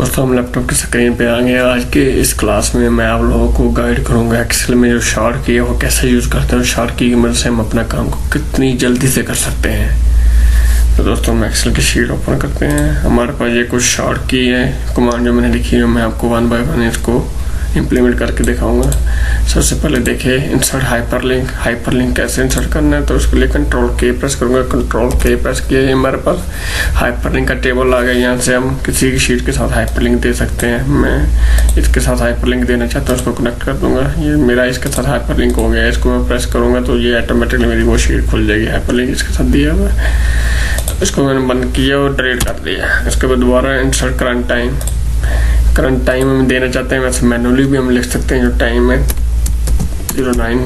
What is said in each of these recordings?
दोस्तों हम लैपटॉप की स्क्रीन पे आ गए। आज के इस क्लास में मैं आप लोगों को गाइड करूंगा एक्सेल में जो शॉर्ट की है वो कैसे यूज़ करते हैं और शॉर्ट की मदद से हम अपना काम को कितनी जल्दी से कर सकते हैं। तो दोस्तों हम एक्सेल की शीट ओपन करते हैं। हमारे पास ये कुछ शॉर्ट की है कमांड जो मैंने लिखी है, मैं आपको वन बाय वन इसको इम्प्लीमेंट करके दिखाऊंगा। सबसे पहले देखिए इंसर्ट हाइपरलिंक कैसे इंसर्ट करना है। तो उसके लिए कंट्रोल के प्रेस करूंगा। कंट्रोल के प्रेस किया हमारे पास हाइपरलिंक का टेबल आ गया। यहाँ से हम किसी की शीट के साथ हाइपरलिंक दे सकते हैं। मैं इसके साथ हाइपरलिंक देना चाहता हूँ, उसको कनेक्ट कर दूंगा। ये मेरा इसके साथ हाइपरलिंक हो गया। इसको मैं प्रेस करूंगा तो ये ऑटोमेटिकली मेरी वो शीट खुल जाएगी। हाइपरलिंक इसके साथ दिया हुआ है, इसको मैंने बंद किया और डिलीट कर दिया। इसके बाद दोबारा इंसर्ट करंट टाइम हम देना चाहते हैं। वैसे मैनुअली भी हम लिख सकते हैं जो टाइम है 09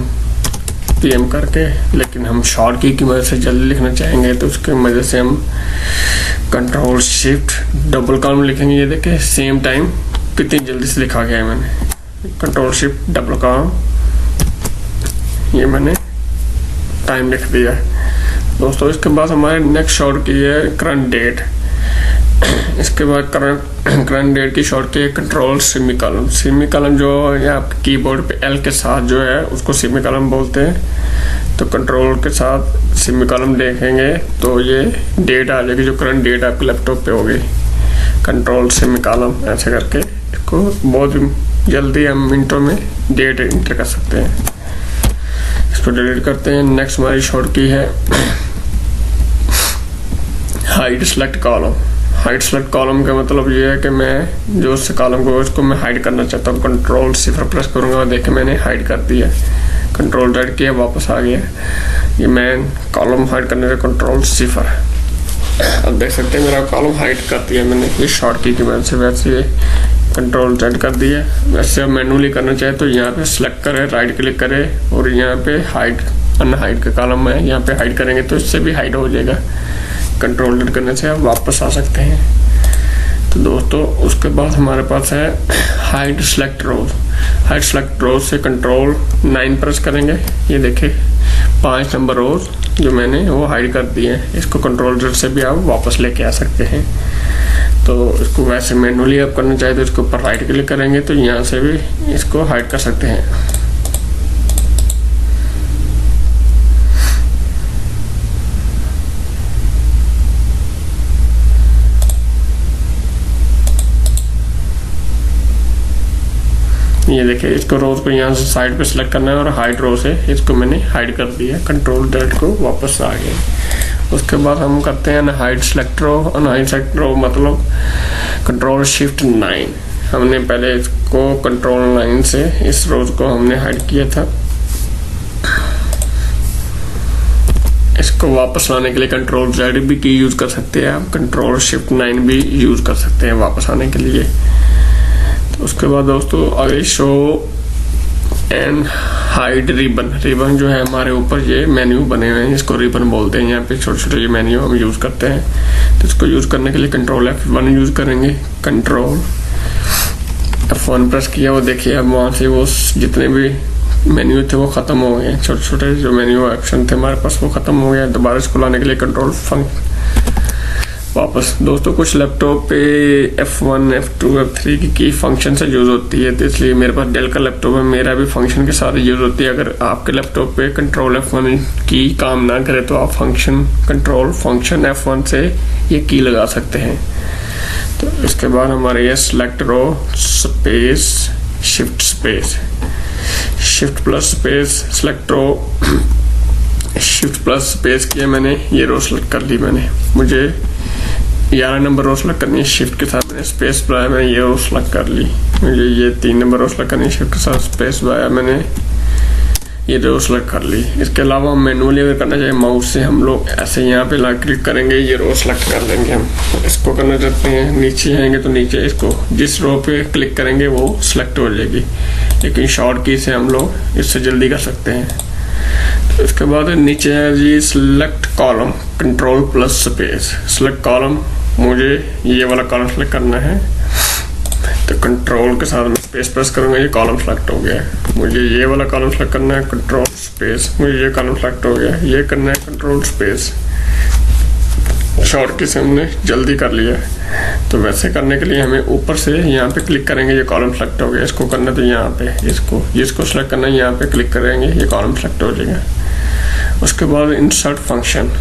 PM करके, लेकिन हम शॉर्ट की मदद से जल्दी लिखना चाहेंगे तो उसकी वजह से हम कंट्रोल शिफ्ट डबल कॉलम लिखेंगे। ये देखिए सेम टाइम कितनी जल्दी से लिखा गया है। मैंने कंट्रोल शिफ्ट डबल कॉलम, ये मैंने टाइम लिख दिया दोस्तों। इसके बाद हमारे नेक्स्ट शॉर्ट की है करंट डेट। इसके बाद करंट डेट की शॉर्ट की कंट्रोल सेमीकोलन जो है आपके कीबोर्ड पे L के साथ जो है उसको सेमीकोलन बोलते हैं। तो कंट्रोल के साथ सेमीकोलन देखेंगे तो ये डेट आ जाएगी, जो करंट डेट आपके लैपटॉप पे होगी। कंट्रोल सेमीकोलन ऐसे करके इसको बहुत जल्दी हम मिनटों में डेट इंटर कर सकते हैं। इसको डिलीट करते हैं। नेक्स्ट हमारी शॉर्ट की है हाइड सेलेक्ट कॉलम का मतलब ये है कि मैं जो उस कॉलम को उसको मैं हाइड करना चाहता हूँ। कंट्रोल सिफर प्रेस करूंगा और देखिए मैंने हाइड कर दिया। कंट्रोल Z किया, वापस आ गया। ये मैं कॉलम हाइड करने से कंट्रोल सिफर, अब देख सकते हैं मेरा कॉलम हाइड कर दिया मैंने ये शॉर्ट की मदद से। वैसे कंट्रोल Z कर दिया। वैसे अब मैनुअली करना चाहे तो यहाँ पे सिलेक्ट करे, राइट क्लिक करे और यहाँ पे हाइड अनहाइड का कॉलम है, यहाँ पे हाइड करेंगे तो इससे भी हाइड हो जाएगा। कंट्रोल Z करने से आप वापस आ सकते हैं। तो दोस्तों उसके बाद हमारे पास है हाइड सेलेक्ट रोज से कंट्रोल 9 प्रेस करेंगे। ये देखिए 5 नंबर रोज जो मैंने वो हाइड कर दिए हैं। इसको कंट्रोल Z से भी आप वापस लेके आ सकते हैं। तो इसको वैसे मैनुअली आप करना चाहे तो इसके ऊपर राइट क्लिक करेंगे तो यहाँ से भी इसको हाइड कर सकते हैं। ये देखिए इसको रोज को यहाँ से साइड पे सिलेक्ट करना है और हाइड रो से इसको मैंने हाइड कर दिया। कंट्रोल Z को वापस आ गए। उसके बाद हम करते हैं अनहाइड सेलेक्ट रो मतलब कंट्रोल शिफ्ट 9। हमने पहले इसको कंट्रोल 9 से इस रोज को हमने हाइड किया था। इसको वापस लाने के लिए कंट्रोल Z भी की यूज कर सकते हैं आप। कंट्रोल शिफ्ट 9 भी यूज कर सकते हैं वापस आने के लिए। उसके बाद दोस्तों आगे शो एंड हाइड रिबन जो है हमारे ऊपर ये मेन्यू बने हुए हैं, इसको रिबन बोलते हैं। यहाँ पे छोटे छोटे ये मेन्यू हम यूज करते हैं। तो इसको यूज करने के लिए कंट्रोल F1 यूज करेंगे। कंट्रोल F1 प्रेस किया, वो देखिए अब वहाँ से वो जितने भी मेन्यू थे वो खत्म हो गए। छोटे छोटे जो मेन्यू ऑप्शन थे हमारे पास वो खत्म हो गया। दोबारा इसको लाने के लिए कंट्रोल वापस। दोस्तों कुछ लैपटॉप पे F1 F2 F3 की फंक्शन से यूज होती है, तो इसलिए मेरे पास डेल का लैपटॉप है, मेरा भी फंक्शन के साथ यूज होती है। अगर आपके लैपटॉप पे कंट्रोल F1 की काम ना करे तो आप कंट्रोल फंक्शन F1 से ये की लगा सकते हैं। तो इसके बाद हमारे ये select row space shift plus space select row shift plus space किया मैंने, ये रो सेलेक्ट कर ली मैंने। मुझे 11 नंबर रो सेलेक्ट करनी है, शिफ्ट के साथ मैंने स्पेस दबाया, मैंने ये रो सेलेक्ट कर ली। मुझे ये 3 नंबर रो सेलेक्ट करनी है, शिफ्ट के साथ स्पेस दबाया, मैंने ये रो सेलेक्ट कर ली। इसके अलावा मैनुअली अगर करना चाहे माउस से हम लोग ऐसे यहाँ पे ला क्लिक करेंगे, ये रो सेलेक्ट कर लेंगे। हम इसको करना चाहते हैं नीचे आएंगे तो नीचे इसको जिस रो पे क्लिक करेंगे वो सिलेक्ट हो जाएगी, लेकिन शॉर्ट की से हम लोग इससे जल्दी कर सकते हैं। तो इसके बाद नीचे है जी select column, control plus space select column. मुझे ये वाला कॉलम सेलेक्ट करना है तो कंट्रोल के साथ मैं स्पेस प्रेस करूंगा, ये कॉलम सेलेक्ट हो गया है। मुझे ये वाला कॉलम सेलेक्ट करना है, कंट्रोल स्पेस, मुझे ये कॉलम सेलेक्ट हो गया है। ये करना है कंट्रोल स्पेस। शॉर्ट की से हमने जल्दी कर लिया। तो वैसे करने के लिए हमें ऊपर से यहाँ पे क्लिक करेंगे, ये कॉलम सेलेक्ट हो गया। इसको करना तो यहाँ पे इसको सेलेक्ट करना, यहाँ पे क्लिक करेंगे, ये कॉलम सेलेक्ट हो जाएगा। उसके बाद इंसर्ट फंक्शन।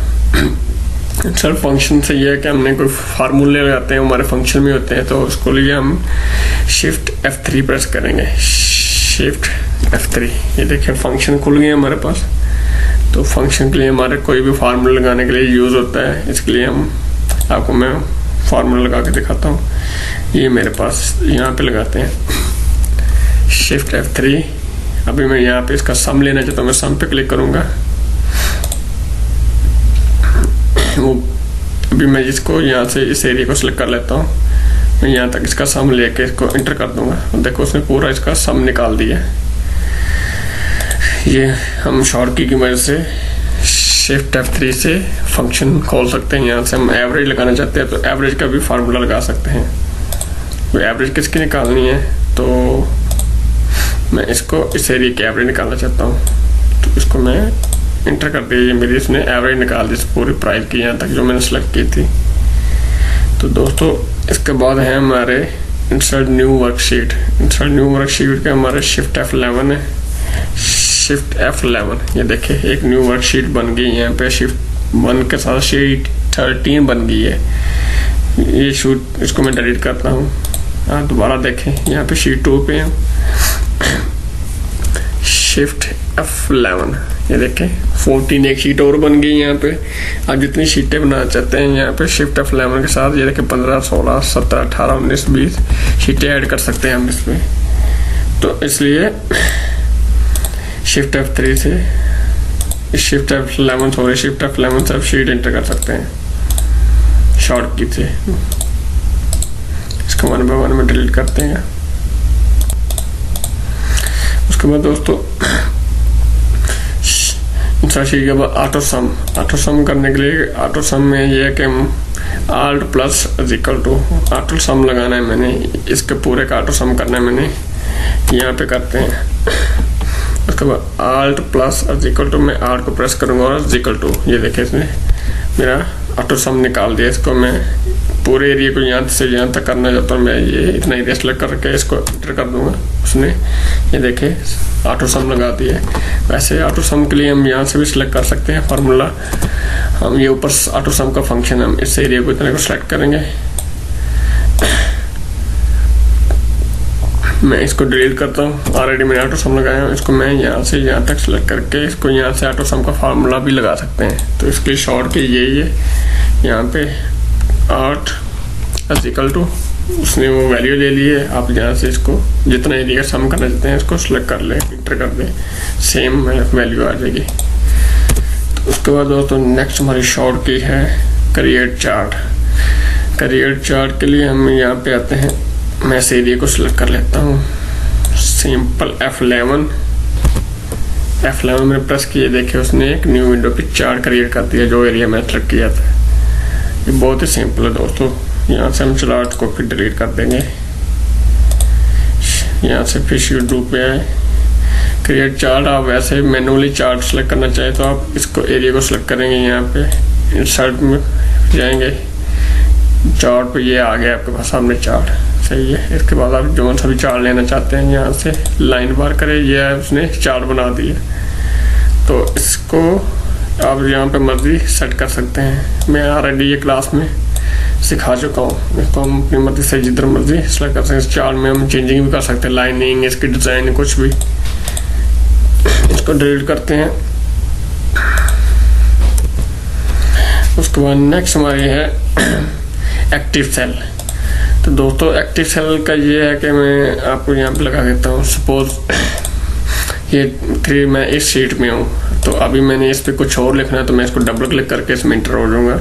इंसर्ट फंक्शन से ये है कि हमने कोई फार्मूले लगाते हैं, हमारे फंक्शन में होते हैं, तो उसको लिए हम शिफ्ट F3 प्रेस करेंगे। शिफ्ट F3, ये देखिए फंक्शन खुल गए हमारे पास। तो फंक्शन के लिए हमारे कोई भी फार्मूला लगाने के लिए यूज़ होता है। इसके लिए आपको मैं फार्मूला लगा के दिखाता हूँ। ये मेरे पास यहाँ पे लगाते हैं शिफ्ट F3। अभी मैं यहाँ पे इसका सम लेना चाहता हूँ, मैं सम पे क्लिक करूँगा। वो अभी मैं इसको यहाँ से इस एरिया को सिलेक्ट कर लेता हूँ। मैं यहाँ तक इसका सम लेके इसको इंटर कर दूंगा। देखो उसने पूरा इसका सम निकाल दिया। ये हम शॉर्ट की मदद से शिफ्ट F3 से फंक्शन खोल सकते हैं। यहाँ से हम एवरेज लगाना चाहते हैं तो एवरेज का भी फार्मूला लगा सकते हैं। तो एवरेज किसकी निकालनी है, तो मैं इसको इस एरिया की एवरेज निकालना चाहता हूँ। तो इसको मैं इंटर कर दिया, ये मेरी इसने एवरेज निकाल दी पूरी प्राइस की, यहाँ तक जो मैंने सेलेक्ट की थी। तो दोस्तों इसके बाद है हमारे insert new worksheet. Insert new worksheet के हमारे शिफ्ट F11 है। शिफ्ट F11, ये देखिए एक न्यू वर्कशीट बन गई। यहाँ पे शिफ्ट 1 के साथ शीट 13 बन गई है। ये शूट इसको मैं डिलीट करता हूँ। दोबारा देखें, यहाँ पे शीट 2 पे है शिफ्ट F11, ये देखें 14 एक शीट और बन गई यहाँ पे। आप जितनी शीटें बनाना चाहते हैं यहाँ पे शिफ्ट F11 के साथ ये देखें 15, 16, 17, 18, 19, 20 शीटें ऐड कर सकते हैं हम इसमें। तो इसलिए शिफ्ट F3 से शिफ्ट F11 से आप शीट एंटर कर सकते हैं शॉर्ट की से। इसको 1 बाय 1 में डिलीट करते हैं। उसके बाद दोस्तों शीट के बाद ऑटो सम करने के लिए ऑटो सम में ये है कि हम Alt plus equal to auto sum लगाना है। मैंने इसके पूरे का ऑटो सम करना है, मैंने यहाँ पे करते हैं। उसके बाद Alt प्लस इक्वल टू, मैं Alt को प्रेस करूँगा और इक्वल टू, ये देखिए इसने मेरा ऑटो सम निकाल दिया। इसको मैं पूरे एरिया को यहाँ से यहाँ तक करना चाहता हूँ। मैं ये इतना एरिया सेलेक्ट करके इसको एंटर कर दूंगा। उसने ये देखे ऑटो सम लगा दिया। वैसे ऑटो सम के लिए हम यहाँ से भी सिलेक्ट कर सकते हैं फार्मूला। हम ये ऊपर ऑटो सम का फंक्शन, हम इस एरिया को इतने को सिलेक्ट करेंगे। मैं इसको डिलीट करता हूँ, ऑलरेडी मैंने ऑटो सम लगाया है। इसको मैं यहाँ से यहाँ तक सिलेक्ट करके इसको यहाँ से ऑटो सम का फार्मूला भी लगा सकते हैं। तो इसके शॉर्ट की यही है, यहाँ पे 8 इक्वल टू, उसने वो वैल्यू ले ली है। आप यहाँ से इसको जितना एरिया का सम करना चाहते हैं इसको सिलेक्ट कर लें, इंटर कर दें, सेम वैल्यू आ जाएगी। तो उसके बाद दोस्तों नेक्स्ट हमारी शॉर्ट की है क्रिएट चार्ट। क्रिएट चार्ट के लिए हम यहाँ पे आते हैं, मैं इस एरिया को सिलेक्ट कर लेता हूँ, सिंपल F11 मैंने प्रेस किया। देखिए उसने एक न्यू विंडो पे चार्ट क्रिएट कर दिया जो एरिया मैंने सेलेक्ट किया था। ये बहुत ही सिंपल है दोस्तों। यहाँ से हम चार्ट को फिर डिलीट कर देंगे। यहाँ से फिर शीट 2 पे आए, क्रिएट चार्ट। आप वैसे मैनुअली चार्ट सेलेक्ट करना चाहे तो आप इसको एरिया को सिलेक्ट करेंगे, यहाँ पे इंसर्ट में जाएंगे, चार्ट पे ये आ गया आपके पास सामने चार्ट, सही है। इसके बाद आप जो सा भी चार्ट लेना चाहते हैं यहाँ से लाइन बार करें, ये उसने चार्ट बना दिया। तो इसको आप यहाँ पे मर्जी सेट कर सकते हैं। मैं ऑलरेडी ये क्लास में सिखा चुका हूँ। इसको हम अपनी मर्जी से जिधर मर्जी सेलेक्ट कर सकते हैं। इस चार्ट में हम चेंजिंग भी कर सकते हैं, लाइनिंग, इसकी डिज़ाइन, कुछ भी। इसको डिलीट करते हैं। उसके बाद नेक्स्ट हमारी है एक्टिव सेल। तो दोस्तों एक्टिव सेल का ये है कि मैं आपको यहाँ पे लगा देता हूँ। सपोज ये मैं इस शीट में हूँ, तो अभी मैंने इस पे कुछ और लिखना है, तो मैं इसको डबल क्लिक करके इसमें इंटर हो जाऊँगा,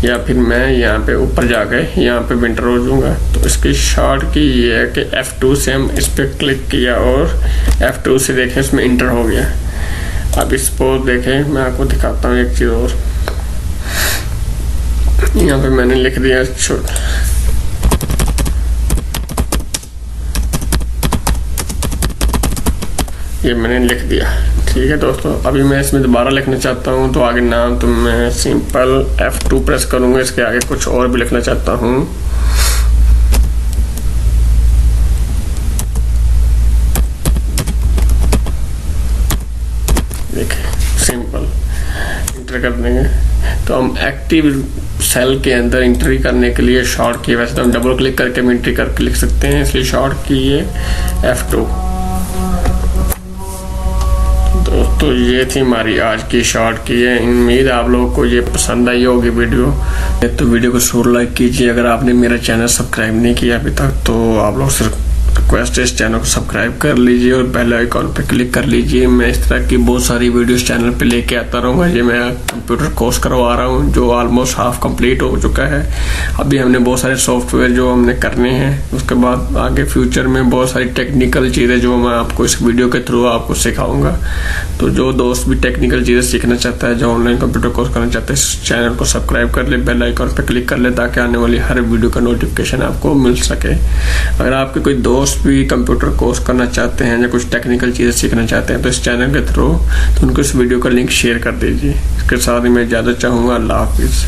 या फिर मैं यहाँ पे ऊपर जाके यहाँ पे विंटर हो जाऊँगा। तो इसकी शॉर्ट की ये है कि F2 से हम इस पर क्लिक किया और F2 से देखें इसमें इंटर हो गया। अब सपोज देखें, मैं आपको दिखाता हूँ एक चीज़ और। यहाँ पे मैंने लिख दिया ये मैंने लिख दिया, ठीक है दोस्तों, अभी मैं इसमें दोबारा लिखना चाहता हूँ, तो आगे नाम तो मैं सिंपल F2 प्रेस करूँगा। इसके आगे कुछ और भी लिखना चाहता हूँ। देखिए सिंपल इंटर कर देंगे। तो हम एक्टिव सेल के अंदर एंट्री करने के लिए शॉर्ट की, वैसे तो हम डबल क्लिक करके हम एंट्री करके लिख सकते हैं, इसलिए शॉर्ट की है F2। दोस्तों ये थी हमारी आज की शॉर्ट की है। उम्मीद आप लोगों को ये पसंद आई होगी वीडियो। तो वीडियो को जरूर लाइक कीजिए। अगर आपने मेरा चैनल सब्सक्राइब नहीं किया अभी तक तो आप लोग सिर्फ रिक्वेस्ट है इस चैनल को सब्सक्राइब कर लीजिए और बेल आइकॉन पे क्लिक कर लीजिए। मैं इस तरह की बहुत सारी वीडियोस चैनल पे लेके आता रहूँगा। ये मैं कंप्यूटर कोर्स करवा रहा हूँ जो ऑलमोस्ट हाफ कंप्लीट हो चुका है। अभी हमने बहुत सारे सॉफ्टवेयर जो हमने करने हैं, उसके बाद आगे फ्यूचर में बहुत सारी टेक्निकल चीज़ें जो मैं आपको इस वीडियो के थ्रू आपको सिखाऊंगा। तो जो दोस्त भी टेक्निकल चीज़ें सीखना चाहता है, जो ऑनलाइन कंप्यूटर कोर्स करना चाहता है, इस चैनल को सब्सक्राइब कर ले, बेल आइकॉन पर क्लिक कर ले, ताकि आने वाली हर वीडियो का नोटिफिकेशन आपको मिल सके। अगर आपके कोई दोस्त भी कंप्यूटर कोर्स करना चाहते हैं या कुछ टेक्निकल चीज़ें सीखना चाहते हैं तो इस चैनल के थ्रू तो उनको इस वीडियो का लिंक शेयर कर दीजिए। इसके साथ ही मैं इजाज़त चाहूँगा। अल्लाह हाफिज़।